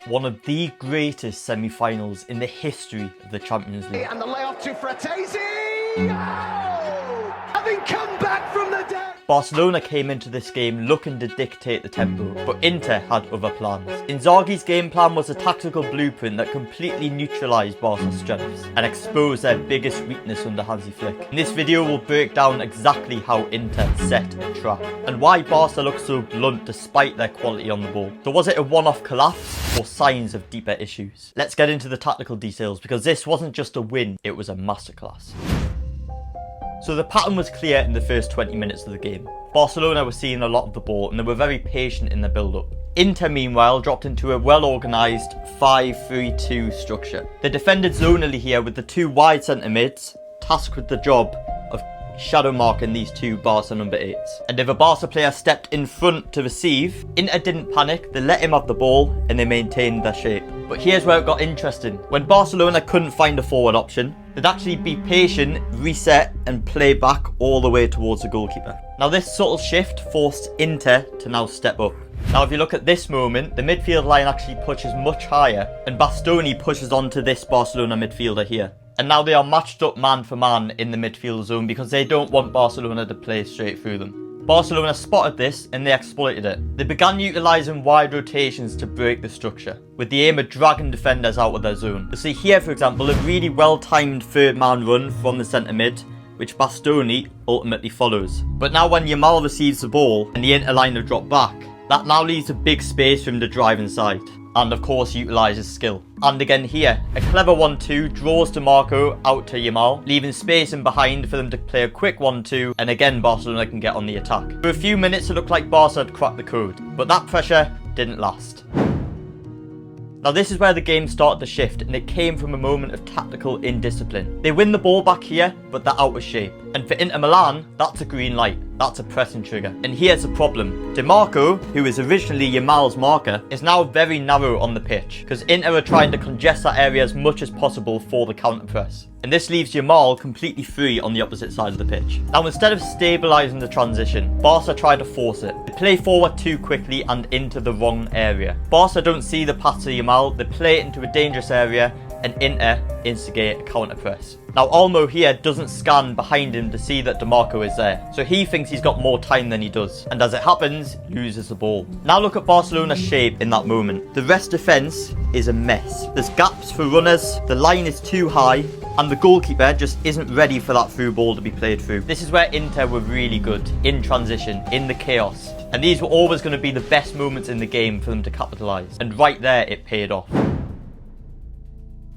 One of the greatest semi-finals in the history of the Champions League. And the layoff to Fratesi! Oh! Having come back from the dead! Barcelona came into this game looking to dictate the tempo, but Inter had other plans. Inzaghi's game plan was a tactical blueprint that completely neutralised Barca's strengths and exposed their biggest weakness under Hansi Flick. In this video we'll break down exactly how Inter set a trap and why Barca looked so blunt despite their quality on the ball. So was it a one-off collapse or signs of deeper issues? Let's get into the tactical details because this wasn't just a win, it was a masterclass. So the pattern was clear in the first 20 minutes of the game. Barcelona were seeing a lot of the ball and they were very patient in their build-up. Inter meanwhile dropped into a well-organised 5-3-2 structure. They defended zonally here with the two wide centre mids, tasked with the job of shadow marking these two Barca number 8s. And if a Barca player stepped in front to receive, Inter didn't panic, they let him have the ball and they maintained their shape. But here's where it got interesting. When Barcelona couldn't find a forward option, they'd actually be patient, reset and play back all the way towards the goalkeeper. Now this subtle shift forced Inter to now step up. Now if you look at this moment, the midfield line actually pushes much higher and Bastoni pushes onto this Barcelona midfielder here. And now they are matched up man for man in the midfield zone because they don't want Barcelona to play straight through them. Barcelona spotted this and they exploited it. They began utilising wide rotations to break the structure, with the aim of dragging defenders out of their zone. You see here for example a really well timed third man run from the centre mid, which Bastoni ultimately follows. But now when Yamal receives the ball and the Inter line have dropped back, that now leaves a big space for him to drive inside. And of course utilises skill. And again here, a clever 1-2 draws DeMarco out to Yamal, leaving space in behind for them to play a quick 1-2, and again Barcelona can get on the attack. For a few minutes it looked like Barca had cracked the code, but that pressure didn't last. Now this is where the game started to shift and it came from a moment of tactical indiscipline. They win the ball back here, but they're out of shape. And for Inter Milan, that's a green light. That's a pressing trigger. And here's the problem. DeMarco, who was originally Yamal's marker, is now very narrow on the pitch because Inter are trying to congest that area as much as possible for the counter press. And this leaves Yamal completely free on the opposite side of the pitch. Now instead of stabilising the transition, Barca try to force it. They play forward too quickly and into the wrong area. Barca don't see the pass to Yamal, they play it into a dangerous area and Inter instigate a counter press. Now Olmo here doesn't scan behind him to see that DeMarco is there, so he thinks he's got more time than he does, and as it happens, loses the ball. Now look at Barcelona's shape in that moment. The rest defence is a mess. There's gaps for runners, the line is too high, and the goalkeeper just isn't ready for that through ball to be played through. This is where Inter were really good, in transition, in the chaos, and these were always going to be the best moments in the game for them to capitalise, and right there it paid off.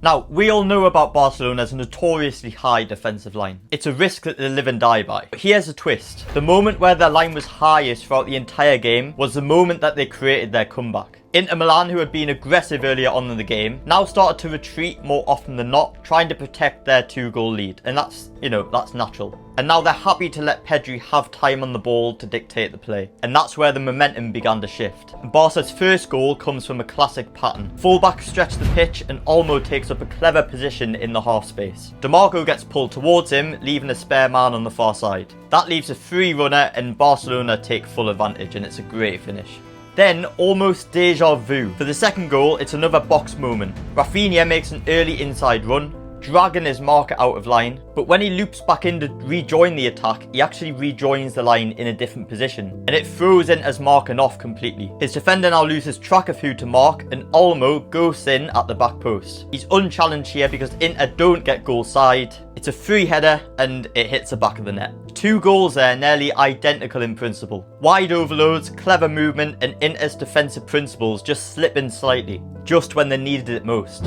Now, we all know about Barcelona's notoriously high defensive line. It's a risk that they live and die by. But here's a twist. The moment where their line was highest throughout the entire game was the moment that they created their comeback. Inter Milan, who had been aggressive earlier on in the game, now started to retreat more often than not, trying to protect their 2-goal lead. And that's, that's natural. And now they're happy to let Pedri have time on the ball to dictate the play. And that's where the momentum began to shift. And Barca's first goal comes from a classic pattern. Fullbacks stretch the pitch and Olmo takes up a clever position in the half space. DeMarco gets pulled towards him, leaving a spare man on the far side. That leaves a free runner and Barcelona take full advantage, and it's a great finish. Then, almost deja vu. For the second goal, it's another box moment. Rafinha makes an early inside run, dragging his marker out of line, but when he loops back in to rejoin the attack, he actually rejoins the line in a different position, and it throws Inter's marking off completely. His defender now loses track of who to mark, and Olmo goes in at the back post. He's unchallenged here because Inter don't get goal side. It's a free header, and it hits the back of the net. 2 goals there, nearly identical in principle. Wide overloads, clever movement, and Inter's defensive principles just slipping slightly, just when they needed it most.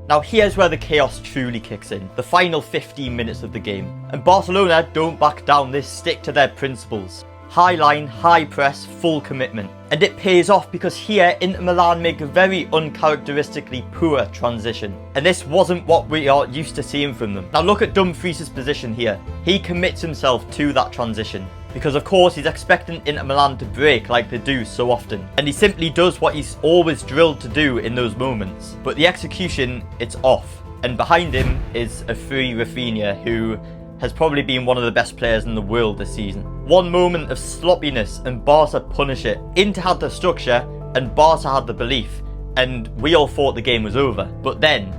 Now here's where the chaos truly kicks in, the final 15 minutes of the game. And Barcelona don't back down, they stick to their principles. High line, high press, full commitment. And it pays off because here Inter Milan make a very uncharacteristically poor transition. And this wasn't what we are used to seeing from them. Now look at Dumfries' position here. He commits himself to that transition, because of course he's expecting Inter Milan to break like they do so often. And he simply does what he's always drilled to do in those moments. But the execution, it's off. And behind him is a free Rafinha, who has probably been one of the best players in the world this season. One moment of sloppiness and Barca punish it. Inter had the structure and Barca had the belief. and we all thought the game was over. But then,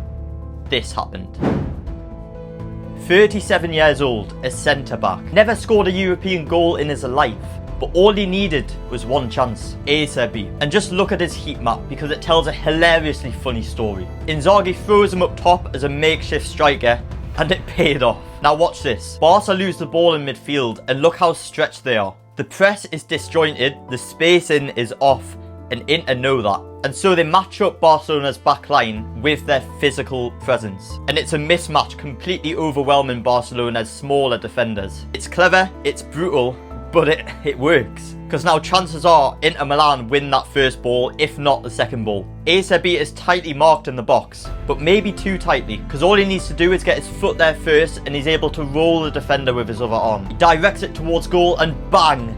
this happened. 37 years old, a centre-back. Never scored a European goal in his life, but all he needed was one chance, ASB. And just look at his heat map because it tells a hilariously funny story. Inzaghi throws him up top as a makeshift striker, and it paid off. Now watch this. Barca lose the ball in midfield, and look how stretched they are. The press is disjointed, the spacing is off, and Inter know that. And so they match up Barcelona's backline with their physical presence. And it's a mismatch completely overwhelming Barcelona's smaller defenders. It's clever, it's brutal, but it works. Because now chances are Inter Milan win that first ball, if not the second ball. ASB is tightly marked in the box, but maybe too tightly, because all he needs to do is get his foot there first and he's able to roll the defender with his other arm. He directs it towards goal and bang!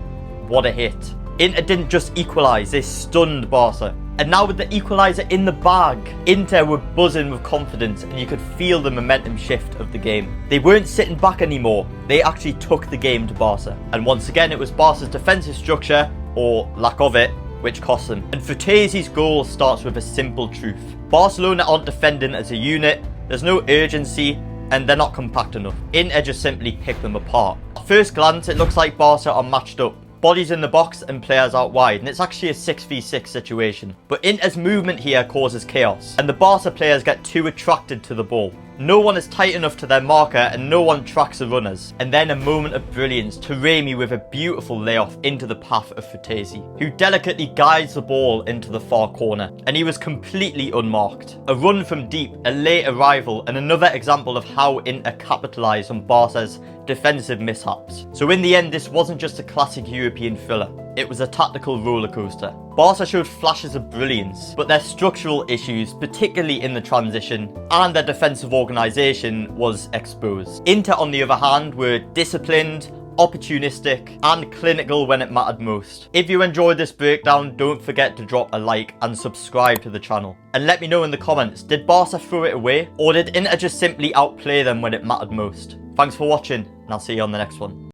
What a hit. Inter didn't just equalise, they stunned Barca. And now with the equaliser in the bag, Inter were buzzing with confidence and you could feel the momentum shift of the game. They weren't sitting back anymore, they actually took the game to Barca. And once again it was Barca's defensive structure, or lack of it, which cost them. And Fratese's goal starts with a simple truth. Barcelona aren't defending as a unit, there's no urgency, and they're not compact enough. Inter just simply pick them apart. At first glance it looks like Barca are matched up. Bodies in the box and players out wide, and it's actually a 6v6 situation. But Inter's movement here causes chaos, and the Barca players get too attracted to the ball. No one is tight enough to their marker and no one tracks the runners. And then a moment of brilliance, Taremi with a beautiful layoff into the path of Fratese, who delicately guides the ball into the far corner, and he was completely unmarked. A run from deep, a late arrival, and another example of how Inter capitalised on Barca's defensive mishaps. So in the end, this wasn't just a classic European thriller, it was a tactical rollercoaster. Barca showed flashes of brilliance, but their structural issues, particularly in the transition, and their defensive organisation was exposed. Inter, on the other hand, were disciplined, opportunistic, and clinical when it mattered most. If you enjoyed this breakdown, don't forget to drop a like and subscribe to the channel. And let me know in the comments, did Barca throw it away, or did Inter just simply outplay them when it mattered most? Thanks for watching, and I'll see you on the next one.